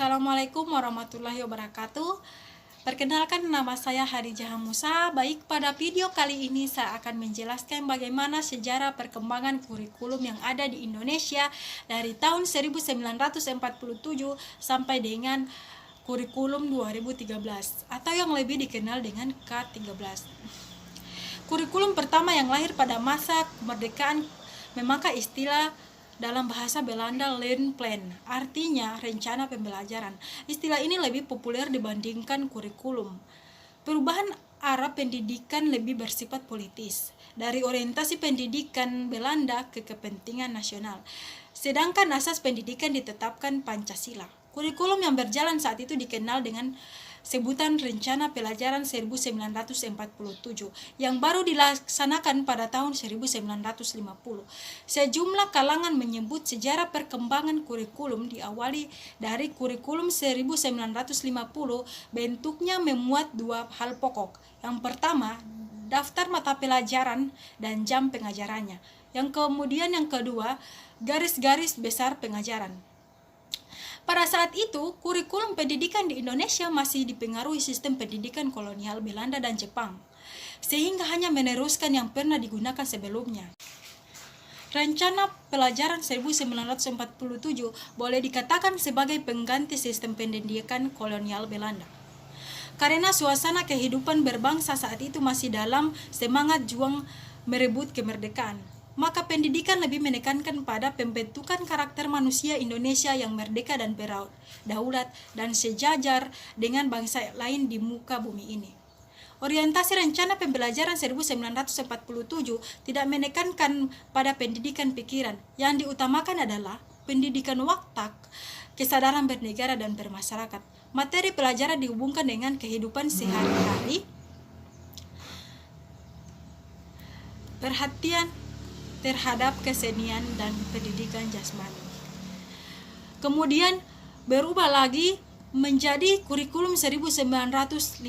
Assalamualaikum warahmatullahi wabarakatuh. Perkenalkan, nama saya Hadijah Musa. Baik, pada video kali ini saya akan menjelaskan bagaimana sejarah perkembangan kurikulum yang ada di Indonesia dari tahun 1947 sampai dengan kurikulum 2013 atau yang lebih dikenal dengan K13. Kurikulum pertama yang lahir pada masa kemerdekaan memakai istilah dalam bahasa Belanda Leerplan, artinya rencana pembelajaran. Istilah ini lebih populer dibandingkan kurikulum. Perubahan arah pendidikan lebih bersifat politis, dari orientasi pendidikan Belanda ke kepentingan nasional. Sedangkan asas pendidikan ditetapkan Pancasila. Kurikulum yang berjalan saat itu dikenal dengan sebutan Rencana Pelajaran 1947 yang baru dilaksanakan pada tahun 1950. Sejumlah kalangan menyebut sejarah perkembangan kurikulum diawali dari kurikulum 1950. Bentuknya memuat dua hal pokok. Yang pertama, daftar mata pelajaran dan jam pengajarannya. Yang kedua, garis-garis besar pengajaran. Pada saat itu, kurikulum pendidikan di Indonesia masih dipengaruhi sistem pendidikan kolonial Belanda dan Jepang, sehingga hanya meneruskan yang pernah digunakan sebelumnya. Rencana Pelajaran 1947 boleh dikatakan sebagai pengganti sistem pendidikan kolonial Belanda. Karena suasana kehidupan berbangsa saat itu masih dalam semangat juang merebut kemerdekaan, maka pendidikan lebih menekankan pada pembentukan karakter manusia Indonesia yang merdeka dan berdaulat dan sejajar dengan bangsa lain di muka bumi ini. Orientasi rencana pembelajaran 1947 tidak menekankan pada pendidikan pikiran. Yang diutamakan adalah pendidikan watak, kesadaran bernegara dan bermasyarakat. Materi pelajaran dihubungkan dengan kehidupan sehari-hari, perhatian terhadap kesenian dan pendidikan jasmani. Kemudian berubah lagi menjadi kurikulum 1952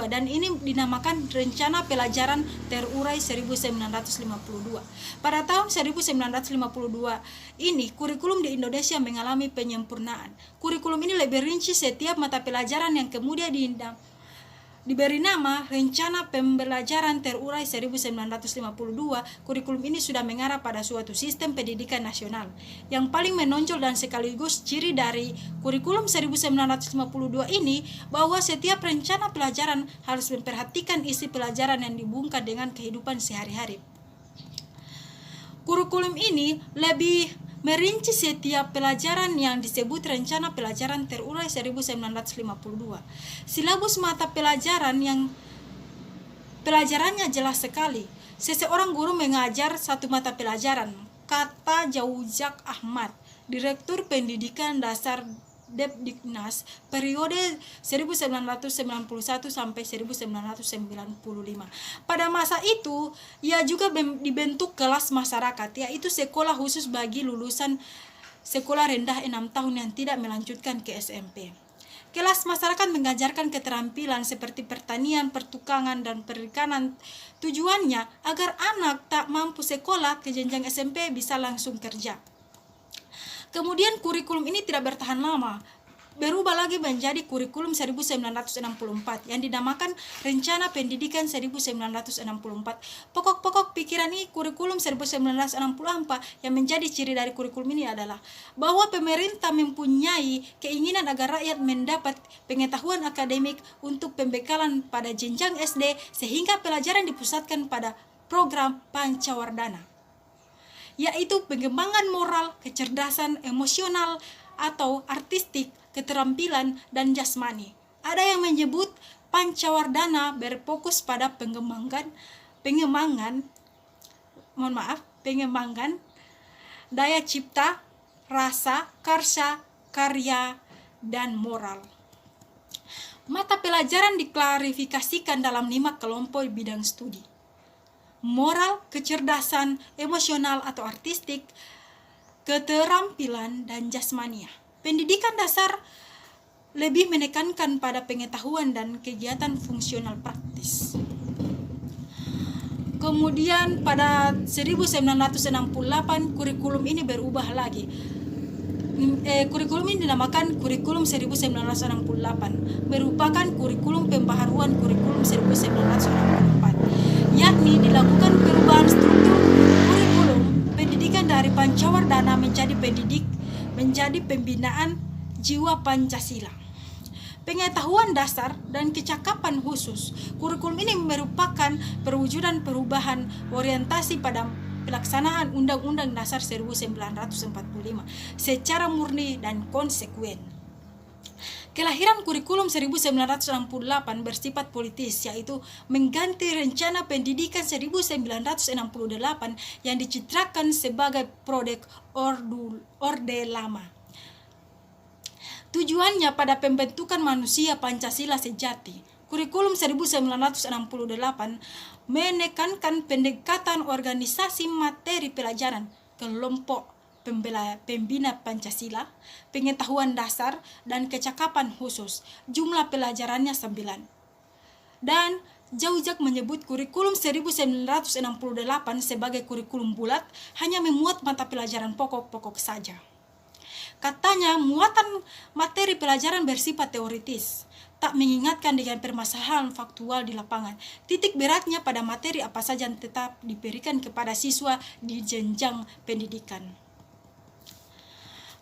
dan ini dinamakan Rencana Pelajaran Terurai 1952. Pada tahun 1952 ini kurikulum di Indonesia mengalami penyempurnaan. Kurikulum ini lebih rinci setiap mata pelajaran yang kemudian diberi nama Rencana Pembelajaran Terurai 1952. Kurikulum ini sudah mengarah pada suatu sistem pendidikan nasional. Yang paling menonjol dan sekaligus ciri dari kurikulum 1952 ini bahwa setiap rencana pelajaran harus memperhatikan isi pelajaran yang dihubungkan dengan kehidupan sehari-hari. Kurikulum ini lebih merinci setiap pelajaran yang disebut Rencana Pelajaran Terurai 1952. Silabus mata pelajaran yang pelajarannya jelas sekali. Seseorang guru mengajar satu mata pelajaran, kata Jauzak Ahmad, Direktur Pendidikan Dasar Depdiknas periode 1991 sampai 1995. Pada masa itu, ia juga dibentuk kelas masyarakat, yaitu sekolah khusus bagi lulusan sekolah rendah 6 tahun yang tidak melanjutkan ke SMP. Kelas masyarakat mengajarkan keterampilan seperti pertanian, pertukangan, dan perikanan. Tujuannya agar anak tak mampu sekolah ke jenjang SMP bisa langsung kerja. Kemudian kurikulum ini tidak bertahan lama, berubah lagi menjadi kurikulum 1964 yang dinamakan Rencana Pendidikan 1964. Pokok-pokok pikiran ini kurikulum 1964 yang menjadi ciri dari kurikulum ini adalah bahwa pemerintah mempunyai keinginan agar rakyat mendapat pengetahuan akademik untuk pembekalan pada jenjang SD, sehingga pelajaran dipusatkan pada program Pancawardana, yaitu pengembangan moral, kecerdasan emosional atau artistik, keterampilan, dan jasmani. Ada yang menyebut Pancawardana berfokus pada pengembangan daya cipta, rasa, karya, dan moral. Mata pelajaran diklarifikasikan dalam 5 kelompok bidang studi: moral, kecerdasan, emosional atau artistik, keterampilan, dan jasmania. Pendidikan dasar lebih menekankan pada pengetahuan dan kegiatan fungsional praktis. Kemudian pada 1968 kurikulum ini berubah lagi Kurikulum ini dinamakan Kurikulum 1968, merupakan kurikulum pembaharuan kurikulum 1964, yakni dilakukan perubahan struktur kurikulum pendidikan dari Pancawardhana menjadi pembinaan jiwa Pancasila, pengetahuan dasar dan kecakapan khusus. Kurikulum ini merupakan perwujudan perubahan orientasi pada pelaksanaan Undang-Undang Dasar 1945 secara murni dan konsekuen. Kelahiran kurikulum 1968 bersifat politis, yaitu mengganti rencana pendidikan 1968 yang dicitrakan sebagai produk Orde Lama. Tujuannya pada pembentukan manusia Pancasila sejati. Kurikulum 1968 menekankan pendekatan organisasi materi pelajaran, kelompok pembina Pancasila, pengetahuan dasar, dan kecakapan khusus. Jumlah pelajarannya 9. Dan Jaujak menyebut kurikulum 1968 sebagai kurikulum bulat, hanya memuat mata pelajaran pokok-pokok saja. Katanya, muatan materi pelajaran bersifat teoritis, tak mengingatkan dengan permasalahan faktual di lapangan. Titik beratnya pada materi apa saja yang tetap diberikan kepada siswa di jenjang pendidikan.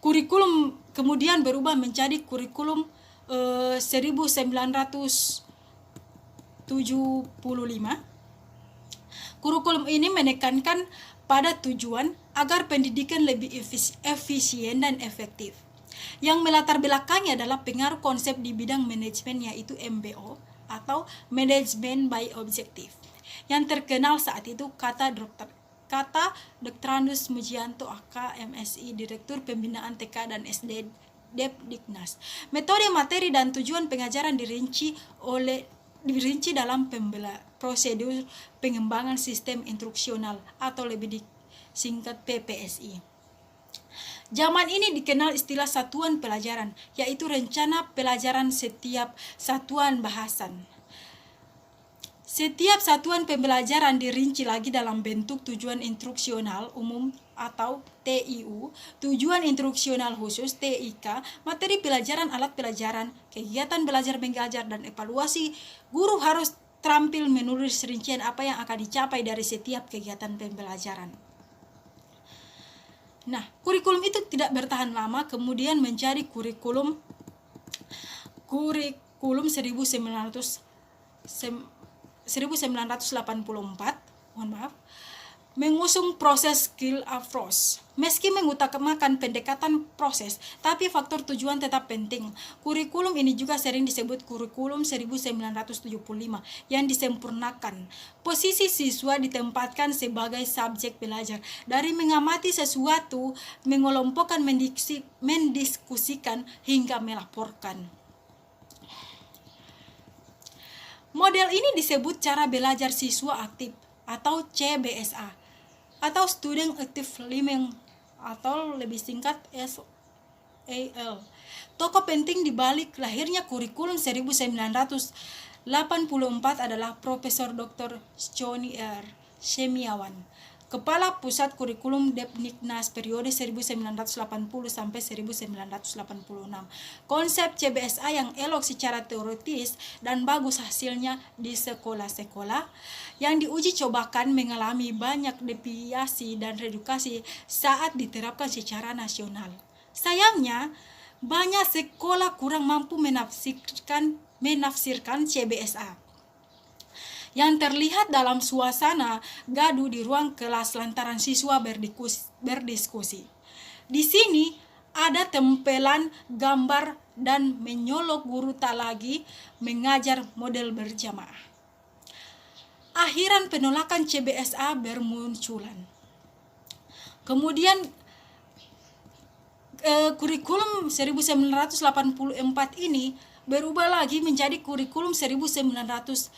Kurikulum kemudian berubah menjadi kurikulum 1975. Kurikulum ini menekankan pada tujuan agar pendidikan lebih efisien dan efektif. Yang melatar belakangnya adalah pengaruh konsep di bidang manajemen, yaitu MBO atau Management by Objective, yang terkenal saat itu kata Dr. Mujianto AK MSI, Direktur Pembinaan TK dan SD Depdiknas. Metode, materi, dan tujuan pengajaran dirinci dalam prosedur pengembangan sistem instruksional atau lebih disingkat PPSI. Zaman ini dikenal istilah satuan pelajaran, yaitu rencana pelajaran setiap satuan bahasan. Setiap satuan pembelajaran dirinci lagi dalam bentuk tujuan instruksional umum atau TIU, tujuan instruksional khusus TIK, materi pelajaran, alat pelajaran, kegiatan belajar mengajar, dan evaluasi. Guru harus terampil menulis rincian apa yang akan dicapai dari setiap kegiatan pembelajaran. Nah, kurikulum itu tidak bertahan lama, kemudian menjadi kurikulum 1984, mengusung proses skill approach. Meski mengutamakan pendekatan proses, tapi faktor tujuan tetap penting. Kurikulum ini juga sering disebut kurikulum 1975 yang disempurnakan. Posisi siswa ditempatkan sebagai subjek belajar. Dari mengamati sesuatu, mengelompokkan, mendiskusikan, hingga melaporkan. Model ini disebut cara belajar siswa aktif atau CBSA atau Student Active Learning atau lebih singkat SAL. Tokoh penting di balik lahirnya kurikulum 1984 adalah Profesor Dr. Johnny R. Semiawan, Kepala Pusat Kurikulum Depdiknas periode 1980 sampai 1986. Konsep CBSA yang elok secara teoritis dan bagus hasilnya di sekolah-sekolah yang diuji cobakan mengalami banyak deviasi dan redukasi saat diterapkan secara nasional. Sayangnya, banyak sekolah kurang mampu menafsirkan CBSA yang terlihat dalam suasana gaduh di ruang kelas lantaran siswa berdiskusi. Di sini ada tempelan gambar dan menyolok guru tak lagi mengajar model berjamaah. Akhiran penolakan CBSA bermunculan. Kemudian kurikulum 1984 ini berubah lagi menjadi kurikulum 1994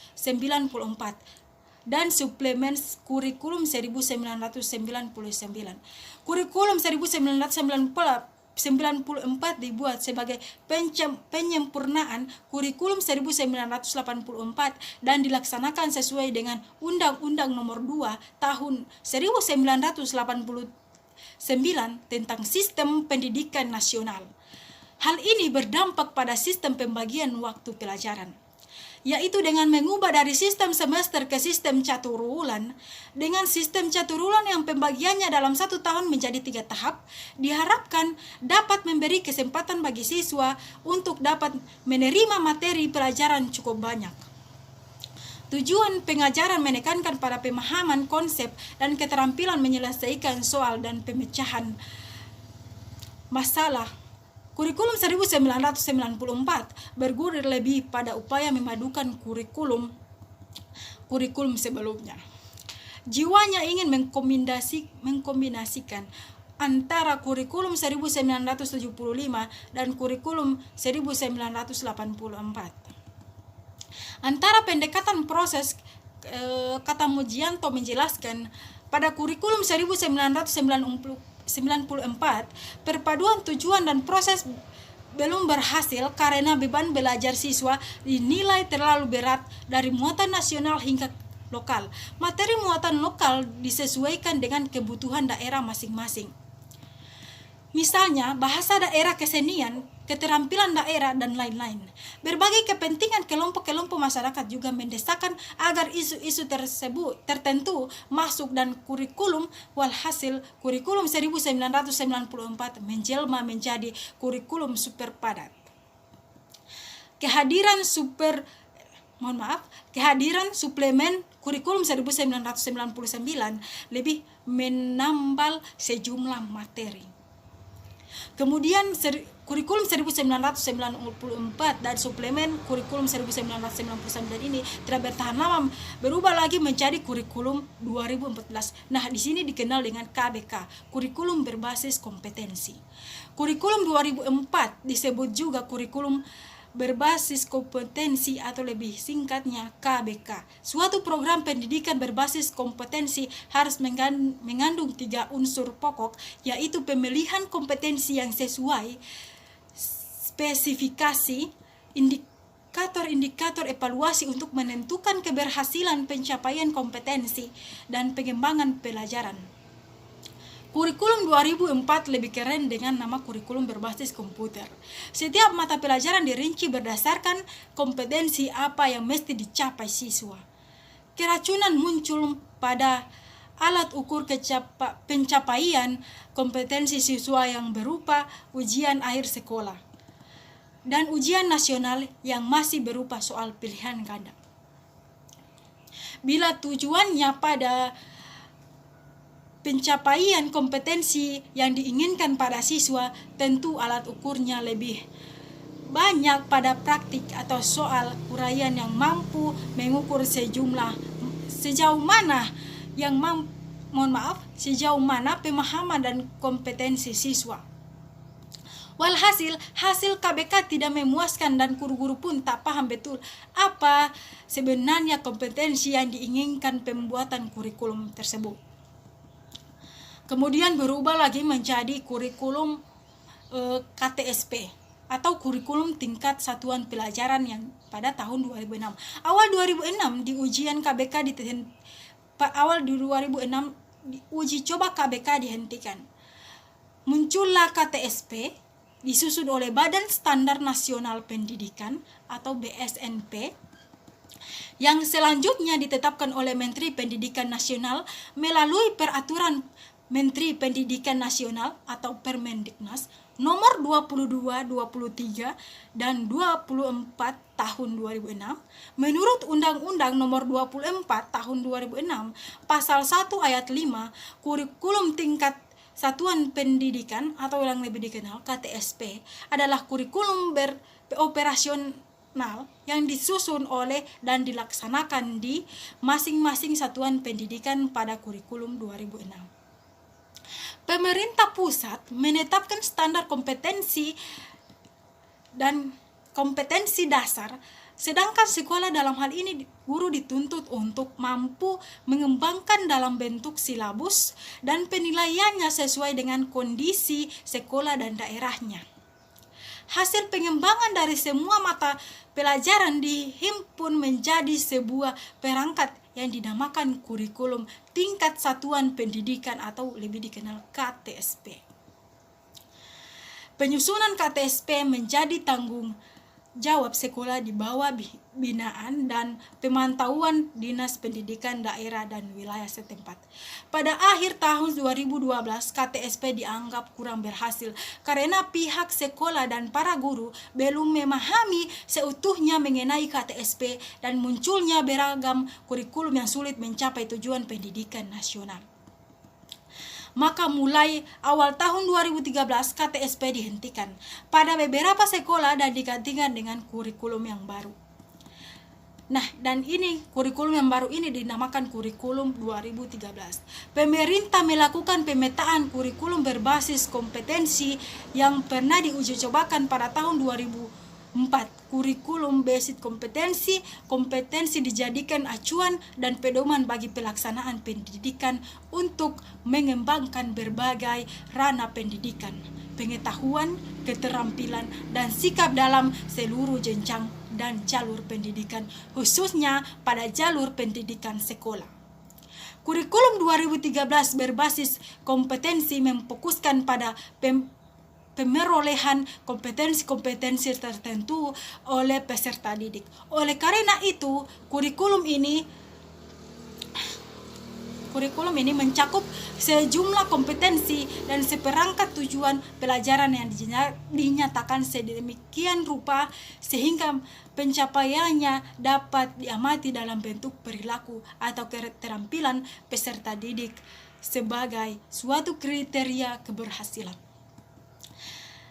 dan suplemen kurikulum 1999. Kurikulum 1994 dibuat sebagai penyempurnaan kurikulum 1984 dan dilaksanakan sesuai dengan Undang-Undang Nomor 2 Tahun 1980 9 tentang sistem pendidikan nasional. Hal ini berdampak pada sistem pembagian waktu pelajaran, yaitu dengan mengubah dari sistem semester ke sistem caturwulan. Dengan sistem caturwulan yang pembagiannya dalam 1 tahun menjadi 3 tahap, diharapkan dapat memberi kesempatan bagi siswa untuk dapat menerima materi pelajaran cukup banyak. Tujuan pengajaran menekankan pada pemahaman konsep dan keterampilan menyelesaikan soal dan pemecahan masalah. Kurikulum 1994 bergulir lebih pada upaya memadukan kurikulum sebelumnya. Jiwanya ingin mengkombinasikan antara kurikulum 1975 dan kurikulum 1984. Antara pendekatan proses, kata Mujianto menjelaskan, pada kurikulum 1994, perpaduan tujuan dan proses belum berhasil karena beban belajar siswa dinilai terlalu berat dari muatan nasional hingga lokal. Materi muatan lokal disesuaikan dengan kebutuhan daerah masing-masing. Misalnya, bahasa daerah, kesenian, keterampilan daerah, dan lain-lain. Berbagai kepentingan kelompok-kelompok masyarakat juga mendesakkan agar isu-isu tersebut tertentu masuk dan kurikulum. Walhasil, kurikulum 1994 menjelma menjadi kurikulum super padat. Kehadiran suplemen kurikulum 1999 lebih menambal sejumlah materi. Kemudian kurikulum 1994 dan suplemen kurikulum 1999 ini tidak bertahan lama, berubah lagi menjadi kurikulum 2014. Nah, di sini dikenal dengan KBK, kurikulum berbasis kompetensi. Kurikulum 2004 disebut juga kurikulum berbasis kompetensi atau lebih singkatnya KBK. Suatu program pendidikan berbasis kompetensi harus mengandung 3 unsur pokok, yaitu pemilihan kompetensi yang sesuai, spesifikasi, indikator evaluasi untuk menentukan keberhasilan pencapaian kompetensi, dan pengembangan pelajaran. Kurikulum 2004 lebih keren dengan nama kurikulum berbasis komputer. Setiap mata pelajaran dirinci berdasarkan kompetensi apa yang mesti dicapai siswa. Keracunan muncul pada alat ukur pencapaian kompetensi siswa yang berupa ujian akhir sekolah dan ujian nasional yang masih berupa soal pilihan ganda. Bila tujuannya pada pencapaian kompetensi yang diinginkan pada siswa, tentu alat ukurnya lebih banyak pada praktik atau soal uraian yang mampu mengukur sejauh mana pemahaman dan kompetensi siswa. Walhasil, hasil KBK tidak memuaskan dan guru-guru pun tak paham betul apa sebenarnya kompetensi yang diinginkan pembuatan kurikulum tersebut. Kemudian berubah lagi menjadi kurikulum KTSP atau kurikulum tingkat satuan pelajaran yang pada tahun 2006. Awal 2006 di ujian KBK uji coba KBK dihentikan. Muncullah KTSP disusun oleh Badan Standar Nasional Pendidikan atau BSNP, yang selanjutnya ditetapkan oleh Menteri Pendidikan Nasional melalui peraturan Menteri Pendidikan Nasional atau Permendiknas nomor 22, 23, dan 24 tahun 2006. Menurut Undang-Undang nomor 24 tahun 2006, pasal 1 ayat 5, kurikulum tingkat satuan pendidikan atau yang lebih dikenal KTSP adalah kurikulum beroperasional yang disusun oleh dan dilaksanakan di masing-masing satuan pendidikan pada kurikulum 2006. Pemerintah pusat menetapkan standar kompetensi dan kompetensi dasar, sedangkan sekolah dalam hal ini guru dituntut untuk mampu mengembangkan dalam bentuk silabus dan penilaiannya sesuai dengan kondisi sekolah dan daerahnya. Hasil pengembangan dari semua mata pelajaran dihimpun menjadi sebuah perangkat yang dinamakan kurikulum tingkat satuan pendidikan atau lebih dikenal KTSP. Penyusunan KTSP menjadi tanggung jawab sekolah di bawah binaan dan pemantauan Dinas Pendidikan Daerah dan Wilayah setempat. Pada akhir tahun 2012, KTSP dianggap kurang berhasil karena pihak sekolah dan para guru belum memahami seutuhnya mengenai KTSP dan munculnya beragam kurikulum yang sulit mencapai tujuan pendidikan nasional. Maka mulai awal tahun 2013 KTSP dihentikan pada beberapa sekolah dan digantikan dengan kurikulum yang baru. Nah, dan ini kurikulum yang baru ini dinamakan kurikulum 2013. Pemerintah melakukan pemetaan kurikulum berbasis kompetensi yang pernah diuji cobakan pada tahun 2004. Kurikulum basis kompetensi dijadikan acuan dan pedoman bagi pelaksanaan pendidikan untuk mengembangkan berbagai ranah pendidikan, pengetahuan, keterampilan, dan sikap dalam seluruh jenjang dan jalur pendidikan, khususnya pada jalur pendidikan sekolah. Kurikulum 2013 berbasis kompetensi memfokuskan pada pemerolehan kompetensi-kompetensi tertentu oleh peserta didik. Oleh karena itu, kurikulum ini mencakup sejumlah kompetensi dan seperangkat tujuan pelajaran yang dinyatakan sedemikian rupa sehingga pencapaiannya dapat diamati dalam bentuk perilaku atau keterampilan peserta didik sebagai suatu kriteria keberhasilan.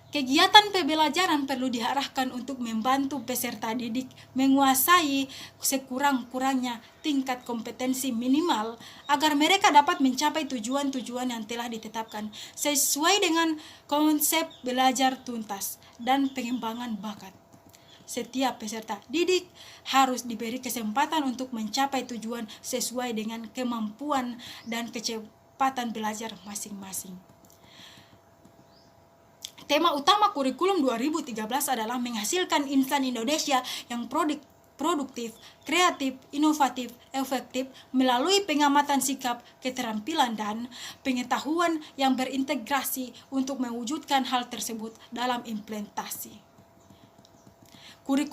Kegiatan pembelajaran perlu diarahkan untuk membantu peserta didik menguasai sekurang-kurangnya tingkat kompetensi minimal agar mereka dapat mencapai tujuan-tujuan yang telah ditetapkan sesuai dengan konsep belajar tuntas dan pengembangan bakat. Setiap peserta didik harus diberi kesempatan untuk mencapai tujuan sesuai dengan kemampuan dan kecepatan belajar masing-masing. Tema utama kurikulum 2013 adalah menghasilkan insan Indonesia yang produktif, kreatif, inovatif, efektif melalui pengamatan sikap, keterampilan, dan pengetahuan yang berintegrasi untuk mewujudkan hal tersebut dalam implementasi. Guru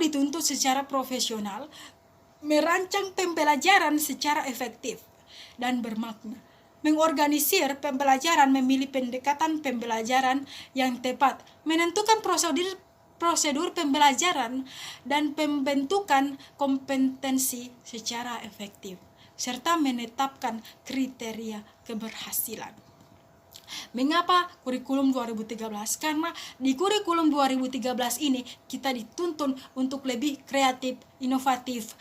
dituntut secara profesional merancang pembelajaran secara efektif dan bermakna, mengorganisir pembelajaran, memilih pendekatan pembelajaran yang tepat, menentukan prosedur pembelajaran, dan pembentukan kompetensi secara efektif, serta menetapkan kriteria keberhasilan. Mengapa kurikulum 2013? Karena di kurikulum 2013 ini kita dituntun untuk lebih kreatif, inovatif,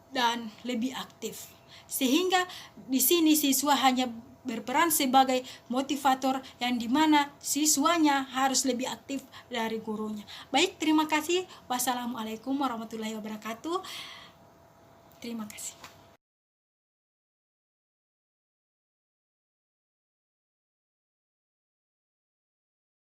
dan lebih aktif. Sehingga di sini siswa hanya berperan sebagai motivator yang dimana siswanya harus lebih aktif dari gurunya. Baik, terima kasih. Wassalamualaikum warahmatullahi wabarakatuh. Terima kasih.